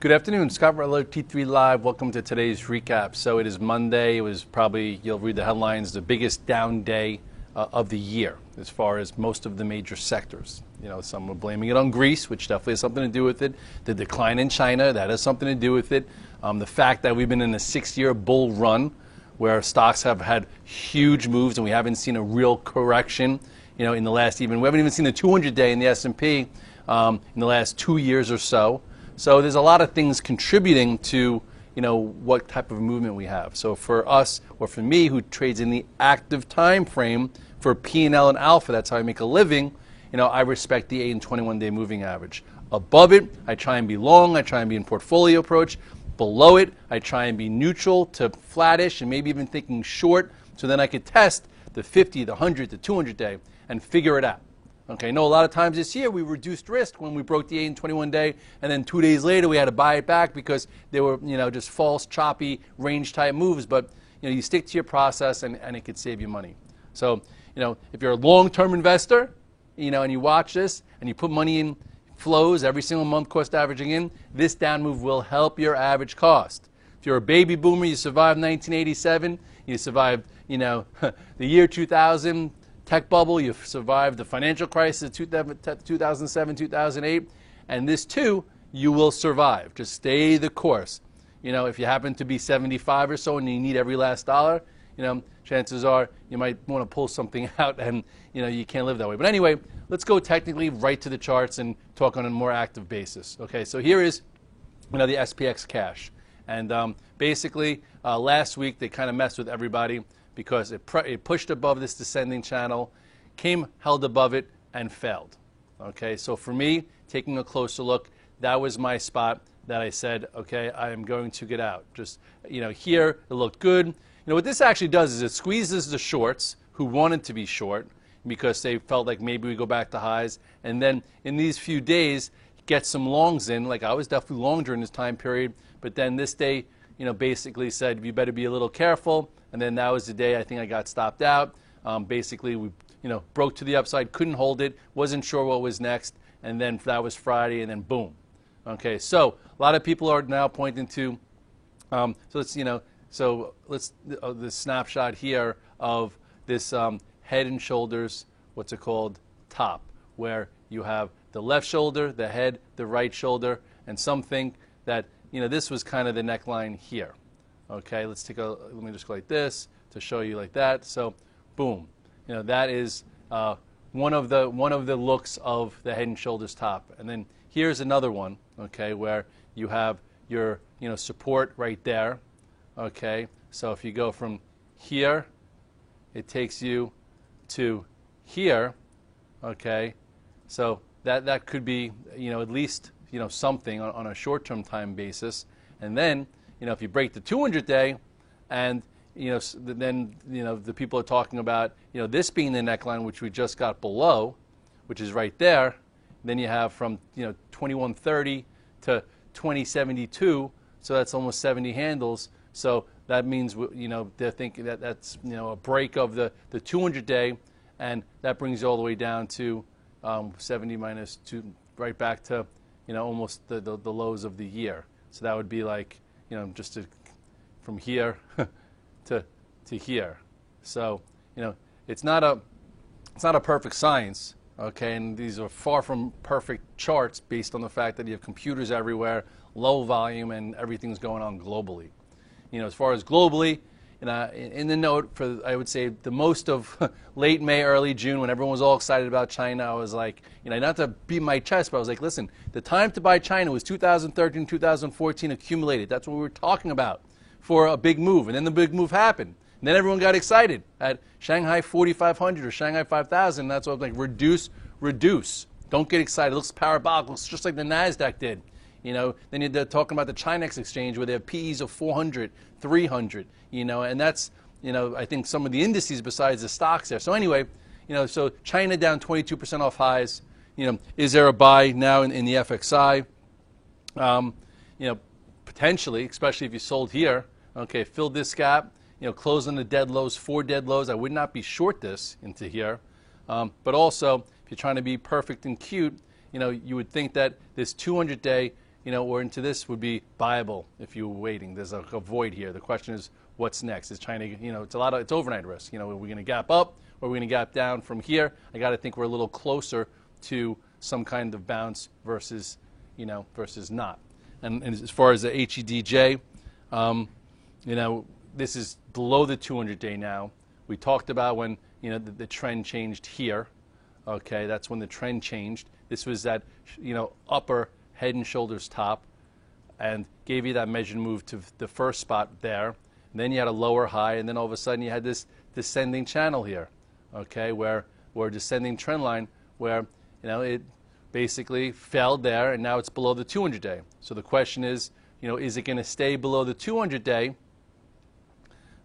Good afternoon, Scott Rutler, T3 Live. Welcome to today's recap. So it is Monday. It was probably, you'll read the headlines, the biggest down day of the year as far as most of the major sectors. You know, some were blaming it on Greece, which definitely has something to do with it. The decline in China, that has something to do with it. The fact that we've been in a 6-year bull run where stocks have had huge moves and we haven't seen a real correction, you know, in the last we haven't even seen the 200-day in the S&P in the last 2 years or so. So there's a lot of things contributing to, you know, what type of movement we have. So for us, or for me, who trades in the active time frame for P&L and alpha, that's how I make a living, you know, I respect the 8 and 21-day moving average. Above it, I try and be long, I try and be in portfolio approach. Below it, I try and be neutral to flattish and maybe even thinking short, so then I could test the 50, the 100, the 200-day and figure it out. Okay, I know a lot of times this year we reduced risk when we broke the 8 and 21-day, and then 2 days later we had to buy it back because they were, you know, just false, choppy, range-type moves. But, you know, you stick to your process, and it could save you money. So, you know, if you're a long-term investor, you know, and you watch this, and you put money in flows every single month, cost averaging in, this down move will help your average cost. If you're a baby boomer, you survived 1987, you survived, you know, the year 2000, tech bubble, you've survived the financial crisis, 2007, 2008, and this too, you will survive. Just stay the course. You know, if you happen to be 75 or so and you need every last dollar, you know, chances are you might want to pull something out and, you know, you can't live that way. But anyway, let's go technically right to the charts and talk on a more active basis. Okay, so here is, you know, the SPX cash. And basically, last week they kind of messed with everybody because it pushed above this descending channel, held above it, and failed. Okay, so for me, taking a closer look, that was my spot that I said, okay, I am going to get out. Just, you know, here it looked good. You know, what this actually does is it squeezes the shorts who wanted to be short because they felt like maybe we go back to highs, and then in these few days, get some longs in. Like I was definitely long during this time period, but then this day, you know, basically said you better be a little careful. And then that was the day I think I got stopped out. Basically, we, you know, broke to the upside, couldn't hold it, wasn't sure what was next, and then that was Friday, and then boom. Okay, so a lot of people are now pointing to, so let's, you know, so let's the snapshot here of this head and shoulders, what's it called, top, where you have the left shoulder, the head, the right shoulder, and some think that, you know, this was kind of the neckline here. Okay, let me just go like this to show you like that. So, boom, you know, that is one of the looks of the head and shoulders top. And then here's another one, okay, where you have your, you know, support right there. Okay, so if you go from here, it takes you to here. Okay, so that could be, you know, at least, you know, something on a short-term time basis. And then, you know, if you break the 200-day, and, you know, then, you know, the people are talking about, you know, this being the neckline, which we just got below, which is right there. Then you have from, you know, 2130 to 2072, so that's almost 70 handles. So that means, you know, they're thinking that that's, you know, a break of the 200-day, and that brings you all the way down to 70 minus 2, right back to, you know, almost the lows of the year. So that would be like, you know, just from here to here. So, you know, it's not a perfect science, okay, and these are far from perfect charts based on the fact that you have computers everywhere, low volume, and everything's going on globally. You know, as far as globally, you know, in the note for, I would say, the most of late May, early June, when everyone was all excited about China, I was like, you know, not to beat my chest, but I was like, listen, the time to buy China was 2013, 2014 accumulated. That's what we were talking about for a big move. And then the big move happened. And then everyone got excited at Shanghai 4,500 or Shanghai 5,000. That's what I was like, reduce. Don't get excited. It looks parabolic. It looks just like the NASDAQ did. You know, then they're talking about the Chinex exchange where they have PEs of 400, 300, you know, and that's, you know, I think some of the indices besides the stocks there. So anyway, you know, so China down 22% off highs. You know, is there a buy now in the FXI? You know, potentially, especially if you sold here. Okay, filled this gap, you know, closing the dead lows, 4 dead lows. I would not be short this into here. But also, if you're trying to be perfect and cute, you know, you would think that this 200-day, or into this would be viable if you were waiting. There's a void here. The question is, what's next? Is China, it's overnight risk. Are we going to gap up or are we going to gap down from here? I got to think we're a little closer to some kind of bounce versus not. And as far as the HEDJ, this is below the 200-day now. We talked about when the trend changed here. Okay, that's when the trend changed. This was that upper head and shoulders top, and gave you that measured move to the first spot there. And then you had a lower high, and then all of a sudden you had this descending channel here. Okay, or descending trend line where it basically fell there, and now it's below the 200-day. So the question is, is it going to stay below the 200-day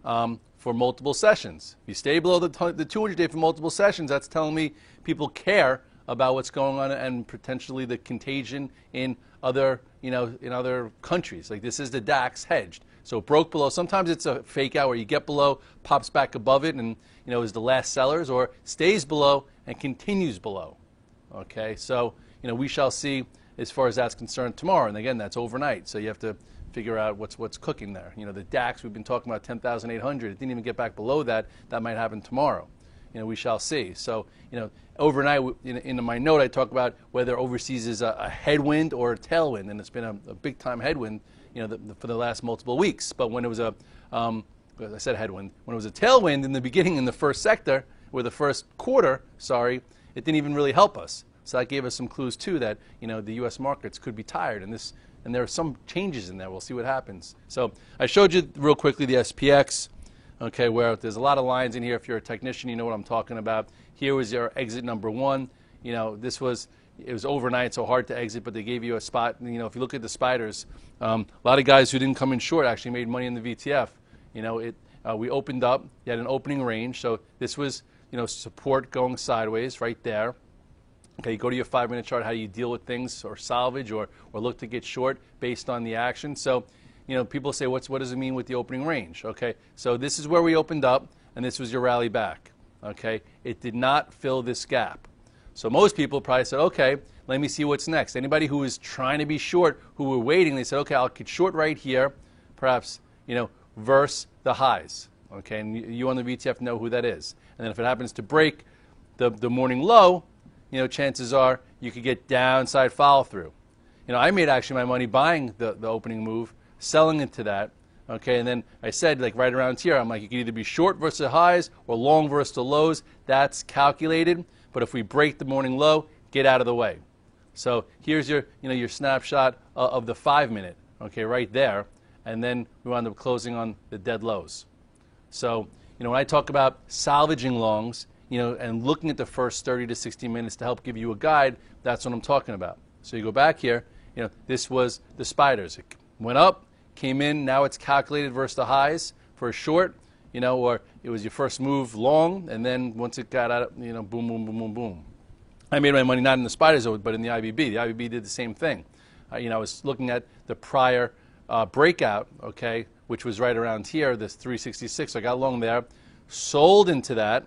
for multiple sessions? If you stay below the 200-day for multiple sessions, that's telling me people care about what's going on and potentially the contagion in other, in other countries. Like this is the DAX hedged. So it broke below. Sometimes it's a fake out where you get below, pops back above it, and is the last sellers, or stays below and continues below. Okay, so we shall see as far as that's concerned tomorrow. And again, that's overnight. So you have to figure out what's cooking there. The DAX, we've been talking about 10,800. It didn't even get back below that. That might happen tomorrow. We shall see. So, overnight, in my note, I talk about whether overseas is a headwind or a tailwind, and it's been a big-time headwind, for the last multiple weeks. But when it was I said headwind, when it was a tailwind in the beginning in the first sector, or the first quarter, it didn't even really help us. So that gave us some clues too that the U.S. markets could be tired, and there are some changes in there. We'll see what happens. So I showed you real quickly the SPX. Okay, where there's a lot of lines in here. If you're a technician, you know what I'm talking about. Here was your exit number one. It was overnight, so hard to exit, but they gave you a spot. If you look at the spiders, a lot of guys who didn't come in short actually made money in the VTF. We opened up. You had an opening range, so this was support going sideways right there. Okay, you go to your 5-minute chart. How do you deal with things, or salvage, or look to get short based on the action? So. People say, what does it mean with the opening range? Okay, so this is where we opened up, and this was your rally back. Okay, it did not fill this gap. So most people probably said, okay, let me see what's next. Anybody who was trying to be short, who were waiting, they said, okay, I'll get short right here, perhaps, verse the highs. Okay, and you on the VTF know who that is. And then if it happens to break the morning low, chances are you could get downside follow through. I made actually my money buying the opening move, selling into that, okay, and then I said, like right around here, I'm like, you can either be short versus the highs or long versus the lows. That's calculated, but if we break the morning low, get out of the way. So here's your, your snapshot of the 5-minute, okay, right there, and then we wound up closing on the dead lows. So, when I talk about salvaging longs, and looking at the first 30 to 60 minutes to help give you a guide, that's what I'm talking about. So you go back here, this was the spiders. It went up, came in, now it's calculated versus the highs for a short, or it was your first move long, and then once it got out, boom, boom, boom, boom, boom. I made my money not in the spiders, but in the IBB. The IBB did the same thing. I was looking at the prior breakout, okay, which was right around here, this 366. So I got long there, sold into that,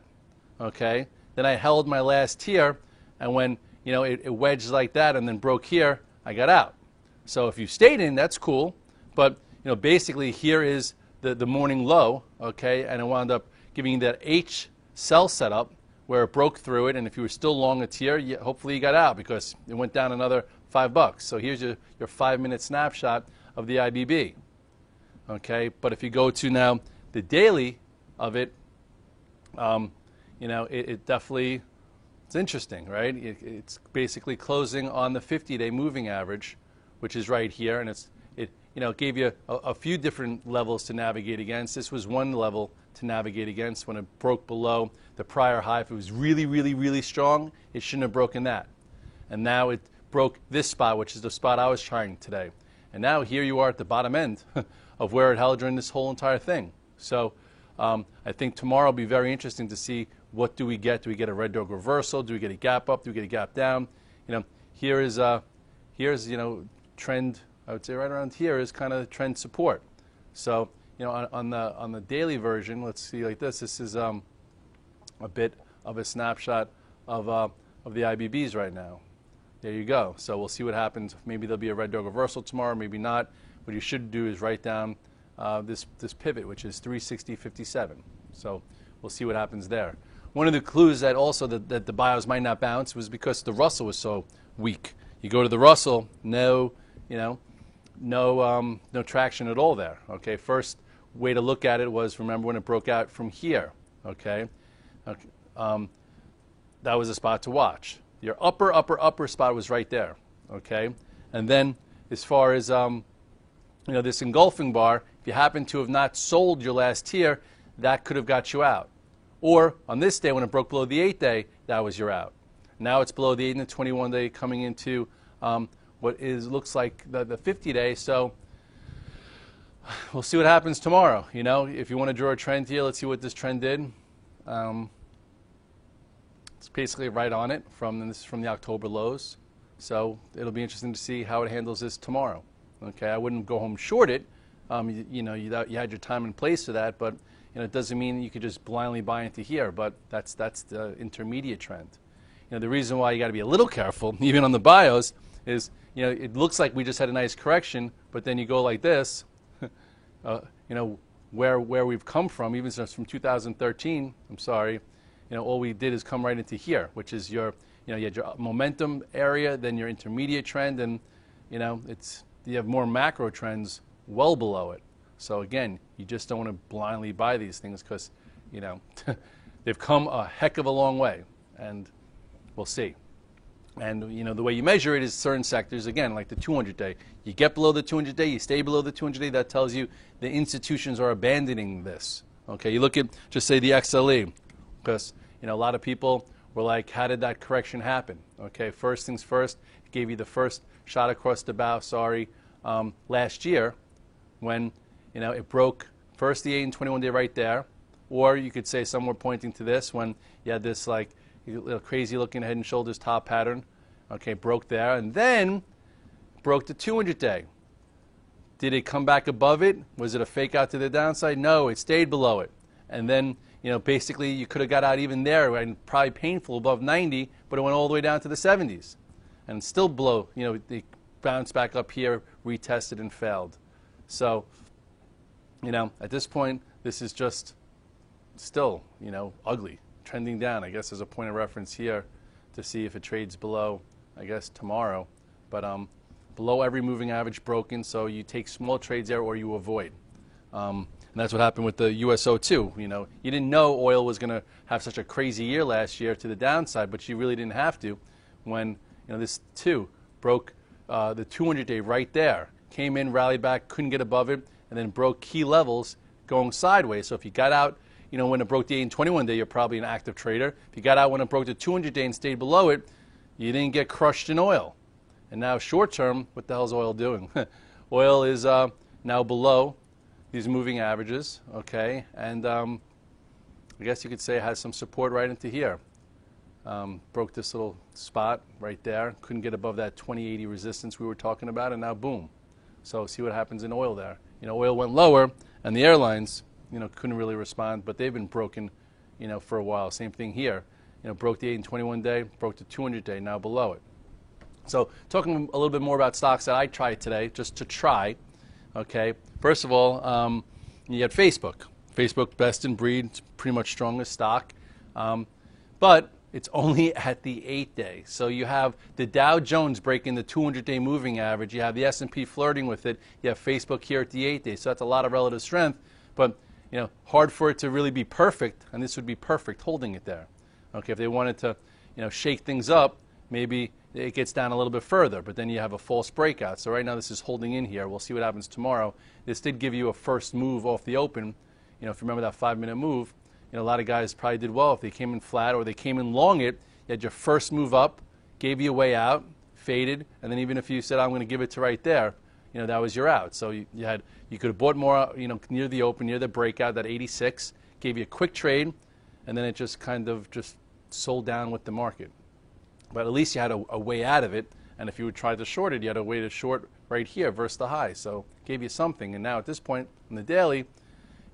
okay. Then I held my last tier, and when it wedged like that and then broke here, I got out. So if you stayed in, that's cool. But basically here is the morning low, okay, and it wound up giving you that H sell setup where it broke through it, and if you were still long a tier, hopefully you got out because it went down another $5. So here's your 5-minute snapshot of the IBB, okay. But if you go to now the daily of it, it definitely, it's interesting, right? It's basically closing on the 50-day moving average, which is right here, and it gave you a few different levels to navigate against. This was one level to navigate against when it broke below the prior high. If it was really, really, really strong, it shouldn't have broken that. And now it broke this spot, which is the spot I was trying today. And now here you are at the bottom end of where it held during this whole entire thing. So I think tomorrow will be very interesting to see what do we get. Do we get a red dog reversal? Do we get a gap up? Do we get a gap down? Here's trend. I would say right around here is kind of trend support. So on the daily version, let's see like this. This is a bit of a snapshot of the IBBs right now. there you go. So we'll see what happens. Maybe there'll be a red dog reversal tomorrow, maybe not. What you should do is write down this pivot, which is 360.57. So we'll see what happens there. One of the clues that also that the bios might not bounce was because the Russell was so weak. You go to the Russell, no traction at all there. Okay, first way to look at it was, remember when it broke out from here. Okay, that was a spot to watch. Your upper spot was right there. Okay, and then as far as this engulfing bar, if you happen to have not sold your last tier, that could have got you out. Or on this day when it broke below the 8-day, that was your out. Now it's below the 8 and the 21-day, coming into what looks like the 50-day. So we'll see what happens tomorrow. If you want to draw a trend here, let's see what this trend did. It's basically right on it from the October lows. So it'll be interesting to see how it handles this tomorrow. Okay, I wouldn't go home short it. You had your time and place for that, but it doesn't mean you could just blindly buy into here. But that's the intermediate trend. The reason why you got to be a little careful, even on the bios, is it looks like we just had a nice correction, but then you go like this. Where we've come from, even since from 2013. I'm sorry. All we did is come right into here, which is you had your momentum area, then your intermediate trend, and you have more macro trends well below it. So again, you just don't want to blindly buy these things because they've come a heck of a long way, and we'll see. And the way you measure it is certain sectors, again, like the 200-day. You get below the 200-day, you stay below the 200-day. That tells you the institutions are abandoning this. Okay, you look at just say the XLE, because a lot of people were like, how did that correction happen? Okay, first things first, it gave you the first shot across the bow. Last year, when it broke first the 8 and 21-day right there, or you could say somewhere pointing to this when you had this like crazy looking head and shoulders top pattern. Okay, broke there, and then broke the 200-day. Did it come back above it? Was it a fake out to the downside? No, it stayed below it. And then, basically you could have got out even there, and probably painful above 90, but it went all the way down to the 70s. And still below, they bounced back up here, retested, and failed. So, at this point, this is just still, ugly. Trending down, I guess, as a point of reference here to see if it trades below, I guess, tomorrow. But below every moving average broken, so you take small trades there or you avoid. And that's what happened with the USO too. You didn't know oil was going to have such a crazy year last year to the downside, but you really didn't have to when this too broke the 200-day right there. Came in, rallied back, couldn't get above it, and then broke key levels going sideways. So if you got out when it broke the 8 and 21-day, you're probably an active trader. If you got out when it broke the 200-day and stayed below it, you didn't get crushed in oil. And now short term, what the hell is oil doing? Oil is now below these moving averages, okay? And I guess you could say it has some support right into here. Broke this little spot right there. Couldn't get above that 2080 resistance we were talking about, and now boom. So see what happens in oil there. Oil went lower, and the airlines couldn't really respond, but they've been broken, for a while. Same thing here. Broke the 8 and 21-day, broke the 200-day, now below it. So talking a little bit more about stocks that I tried today, just to try, okay. First of all, you had Facebook. Facebook, best in breed, it's pretty much strongest stock. But it's only at the 8-day. So you have the Dow Jones breaking the 200-day moving average. You have the S&P flirting with it. You have Facebook here at the 8-day. So that's a lot of relative strength. But hard for it to really be perfect, and this would be perfect holding it there. Okay, if they wanted to, shake things up, maybe it gets down a little bit further, but then you have a false breakout. So right now this is holding in here. We'll see what happens tomorrow. This did give you a first move off the open. If you remember that 5-minute move, a lot of guys probably did well if they came in flat or they came in long it. You had your first move up, gave you a way out, faded, and then even if you said, I'm going to give it to right there, that was your out. So you could have bought more, near the open, near the breakout, that 86, gave you a quick trade, and then it just kind of just sold down with the market. But at least you had a way out of it, and if you would try to short it, you had a way to short right here versus the high. So gave you something, and now at this point in the daily,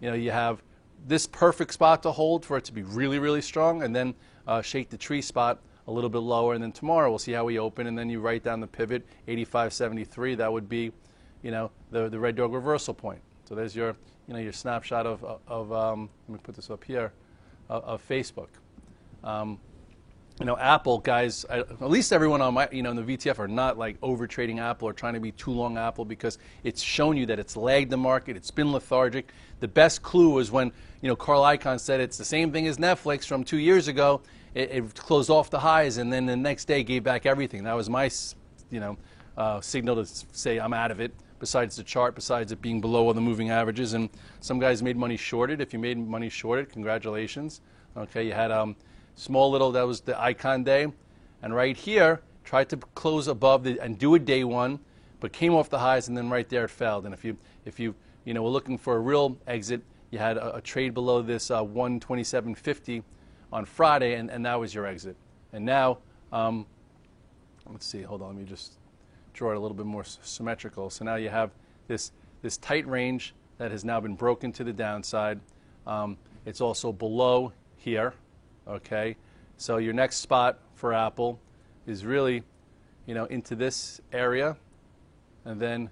you have this perfect spot to hold for it to be really, really strong, and then shake the tree spot a little bit lower, and then tomorrow we'll see how we open, and then you write down the pivot, 85.73. That would be, the Red Dog reversal point. So there's your, your snapshot of let me put this up here, of Facebook. Apple, guys, at least everyone on my, in the VTF are not like over trading Apple or trying to be too long Apple, because it's shown you that it's lagged the market. It's been lethargic. The best clue was when, Carl Icahn said it's the same thing as Netflix from 2 years ago. It closed off the highs and then the next day gave back everything. That was my, signal to say I'm out of it. Besides the chart, besides it being below all the moving averages, and some guys made money shorted. If you made money shorted, congratulations. Okay, you had small little, that was the Icahn day, and right here tried to close above and do a day one, but came off the highs, and then right there it failed. And if you were looking for a real exit, you had a trade below this 127.50 on Friday, and that was your exit. And now, let's see, hold on, let me just draw it a little bit more symmetrical. So now you have this tight range that has now been broken to the downside. It's also below here, okay? So your next spot for Apple is really, into this area and then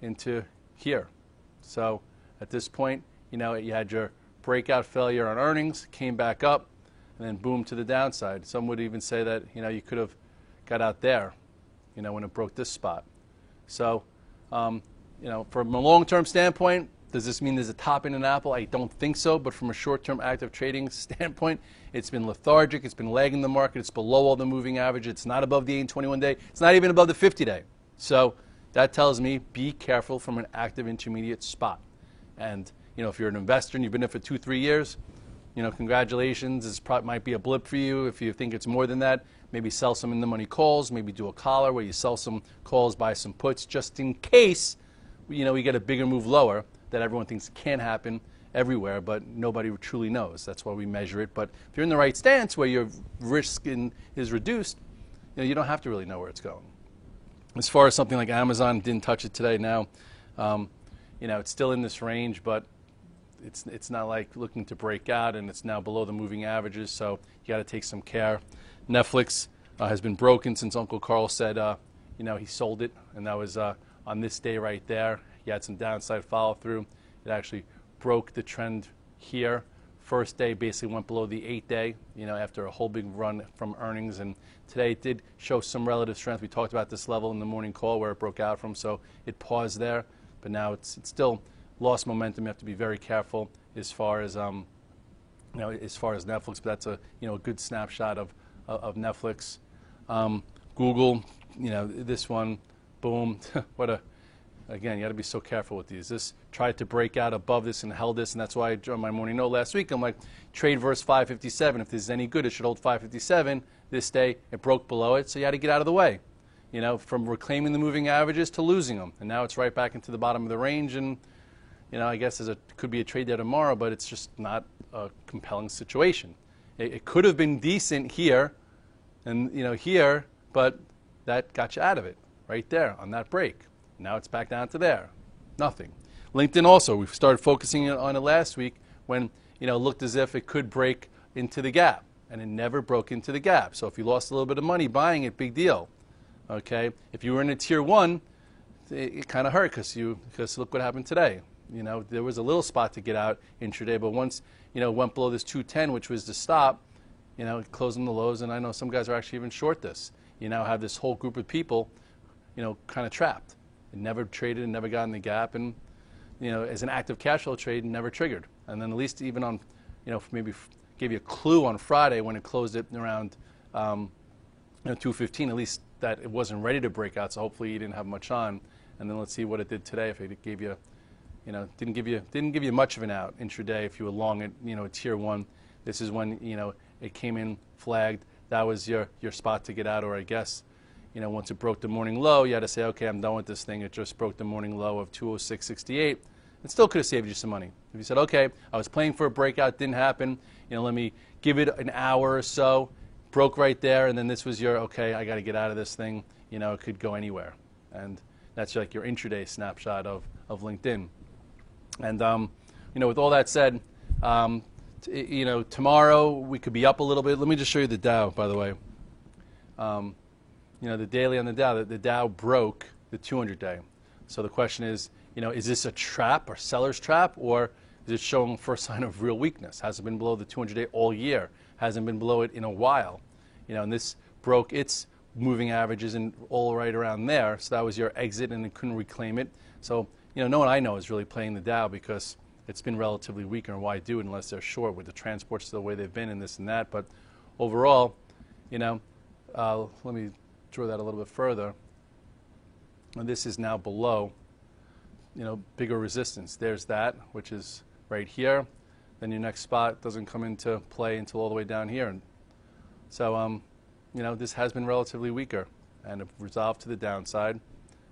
into here. So at this point, you had your breakout failure on earnings, came back up, and then boom to the downside. Some would even say that, you could have got out there, when it broke this spot. So, from a long-term standpoint, does this mean there's a top in an Apple? I don't think so, but from a short-term active trading standpoint, it's been lethargic, it's been lagging the market, it's below all the moving average, it's not above the 821 day, it's not even above the 50-day. So that tells me be careful from an active intermediate spot. And, if you're an investor and you've been in for 2-3 years, congratulations. This might be a blip for you. If you think it's more than that, maybe sell some in the money calls, maybe do a collar where you sell some calls, buy some puts, just in case, we get a bigger move lower that everyone thinks can happen everywhere, but nobody truly knows. That's why we measure it. But if you're in the right stance where your risk is reduced, you don't have to really know where it's going. As far as something like Amazon, didn't touch it today now. It's still in this range, but it's not like looking to break out, and it's now below the moving averages, so you got to take some care. Netflix has been broken since Uncle Carl said, he sold it, and that was on this day right there. He had some downside follow through. It actually broke the trend here. First day basically went below the 8-day, after a whole big run from earnings, and today it did show some relative strength. We talked about this level in the morning call where it broke out from, so it paused there, but now it's still lost momentum. You have to be very careful as far as as far as Netflix. But that's a good snapshot of Netflix. Google, this one, boom. Again, you got to be so careful with these. This tried to break out above this and held this, and that's why I joined my morning note last week. I'm like, trade versus 557. If this is any good, it should hold 557. This day, it broke below it, so you had to get out of the way. From reclaiming the moving averages to losing them, and now it's right back into the bottom of the range, and I guess could be a trade there tomorrow, but it's just not a compelling situation. It could have been decent here and, here, but that got you out of it right there on that break. Now it's back down to there. Nothing. LinkedIn also, we started focusing on it last week when, it looked as if it could break into the gap, and it never broke into the gap. So if you lost a little bit of money buying it, big deal. Okay? If you were in a tier 1, it kind of hurt because look what happened today. There was a little spot to get out intraday, but once, it went below this 210, which was the stop, it closed on the lows, and I know some guys are actually even short this. You now have this whole group of people, kind of trapped. It never traded and never got in the gap, and, as an active cash flow trade, never triggered. And then at least even on, maybe gave you a clue on Friday when it closed it around 215, at least that it wasn't ready to break out, so hopefully you didn't have much on. And then let's see what it did today. If it gave you, didn't give you much of an out intraday. If you were long at, tier 1, this is when, it came in flagged. That was your spot to get out, or I guess, once it broke the morning low, you had to say, okay, I'm done with this thing. It just broke the morning low of 206.68. It still could have saved you some money. If you said, okay, I was playing for a breakout, didn't happen, let me give it an hour or so, broke right there, and then this was your, okay, I got to get out of this thing. It could go anywhere. And that's like your intraday snapshot of LinkedIn. And, with all that said, tomorrow we could be up a little bit. Let me just show you the Dow, by the way. The daily on the Dow, the Dow broke the 200-day. So the question is, is this a trap or seller's trap, or is it showing first sign of real weakness? Hasn't been below the 200-day all year. Hasn't been below it in a while. And this broke its moving averages and all right around there. So that was your exit, and it couldn't reclaim it. So, no one I know is really playing the Dow because it's been relatively weaker, and why do it unless they're short with the transports the way they've been and this and that. But overall, let me draw that a little bit further. And this is now below, bigger resistance. There's that, which is right here. Then your next spot doesn't come into play until all the way down here. And so, this has been relatively weaker and it resolved to the downside.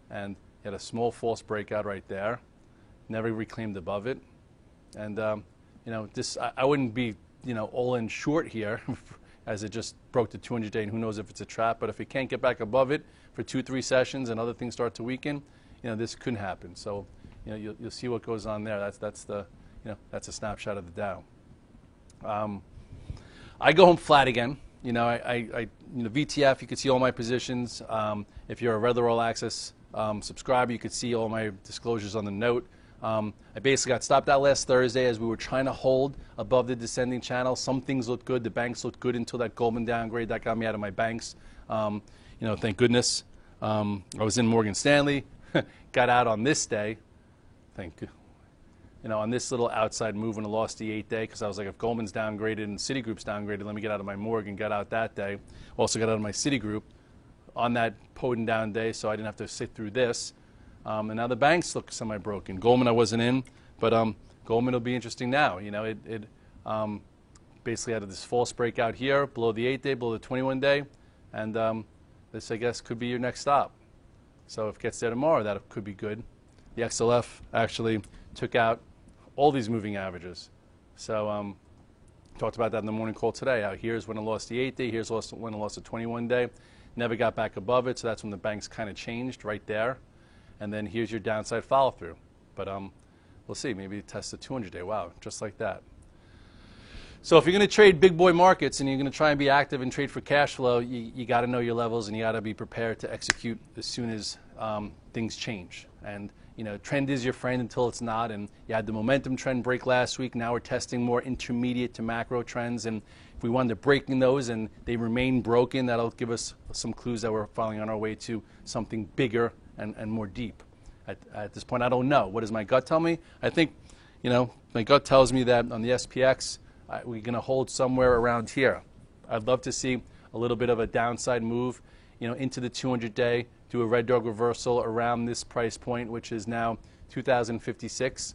And you had a small false breakout right there. Never reclaimed above it. And, I wouldn't be, all in short here as it just broke the 200-day, and who knows if it's a trap. But if it can't get back above it for 2-3 sessions and other things start to weaken, this couldn't happen. So, you'll see what goes on there. That's a snapshot of the Dow. I go home flat again. VTF, you can see all my positions. If you're a regular All Access subscriber, you could see all my disclosures on the note. I basically got stopped out last Thursday as we were trying to hold above the descending channel. Some things looked good. The banks looked good until that Goldman downgrade. That got me out of my banks. Thank goodness. I was in Morgan Stanley. Got out on this day. On this little outside move when I lost the 8-day, because I was like, if Goldman's downgraded and Citigroup's downgraded, let me get out of my Morgan. Got out that day. Also got out of my Citigroup on that potent down day, so I didn't have to sit through this. And now the banks look semi-broken. Goldman I wasn't in, but Goldman will be interesting now. It basically had this false breakout here, below the 8-day, below the 21-day, and this, I guess, could be your next stop. So if it gets there tomorrow, that could be good. The XLF actually took out all these moving averages. So talked about that in the morning call today. Here's when I lost the 8-day, here's when I lost the 21-day. Never got back above it, so that's when the banks kind of changed right there. And then here's your downside follow-through. But we'll see. Maybe test the 200-day. Wow, just like that. So if you're going to trade big boy markets and you're going to try and be active and trade for cash flow, you got to know your levels and you got to be prepared to execute as soon as things change. And trend is your friend until it's not. And you had the momentum trend break last week. Now we're testing more intermediate to macro trends. And if we wind up breaking those and they remain broken, that'll give us some clues that we're falling on our way to something bigger and more deep. At this point, I don't know. What does my gut tell me? I think, my gut tells me that on the SPX, we're going to hold somewhere around here. I'd love to see a little bit of a downside move, into the 200-day, do a red dog reversal around this price point, which is now 2,056,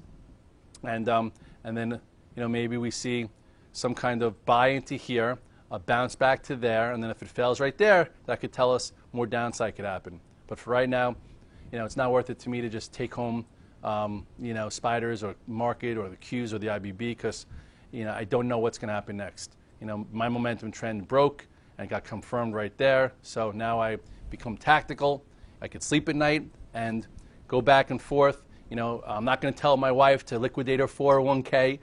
and then maybe we see some kind of buy into here, a bounce back to there, and then if it fails right there, that could tell us more downside could happen. But for right now, it's not worth it to me to just take home, spiders or market or the Qs or the IBB because, I don't know what's going to happen next. My momentum trend broke and got confirmed right there. So now I become tactical. I could sleep at night and go back and forth. I'm not going to tell my wife to liquidate her 401k.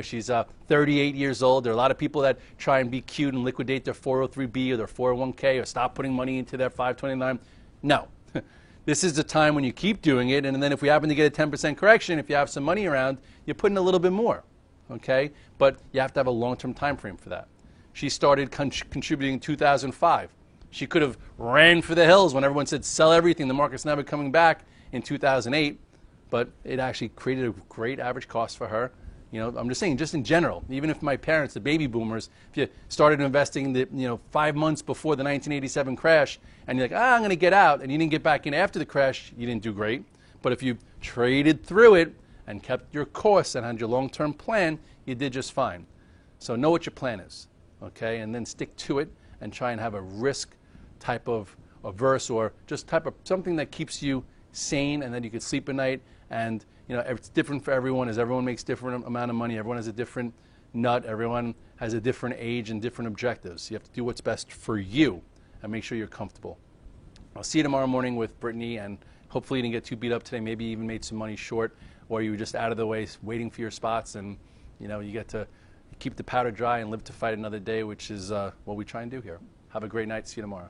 She's 38 years old. There are a lot of people that try and be cute and liquidate their 403b or their 401k or stop putting money into their 529. No. This is the time when you keep doing it, and then if we happen to get a 10% correction, if you have some money around, you put in a little bit more, okay? But you have to have a long-term time frame for that. She started contributing in 2005. She could have ran for the hills when everyone said sell everything, the market's never coming back in 2008, but it actually created a great average cost for her. I'm just saying, just in general, even if my parents, the baby boomers, if you started investing, 5 months before the 1987 crash, and you're like, I'm going to get out, and you didn't get back in after the crash, you didn't do great. But if you traded through it and kept your course and had your long-term plan, you did just fine. So know what your plan is, okay, and then stick to it and try and have a risk type of averse or just type of something that keeps you sane and that you could sleep at night. And it's different for everyone, as everyone makes different amount of money. Everyone has a different nut. Everyone has a different age and different objectives. You have to do what's best for you and make sure you're comfortable. I'll see you tomorrow morning with Brittany, and hopefully you didn't get too beat up today. Maybe you even made some money short, or you were just out of the way waiting for your spots, and you get to keep the powder dry and live to fight another day, which is what we try and do here. Have a great night. See you tomorrow.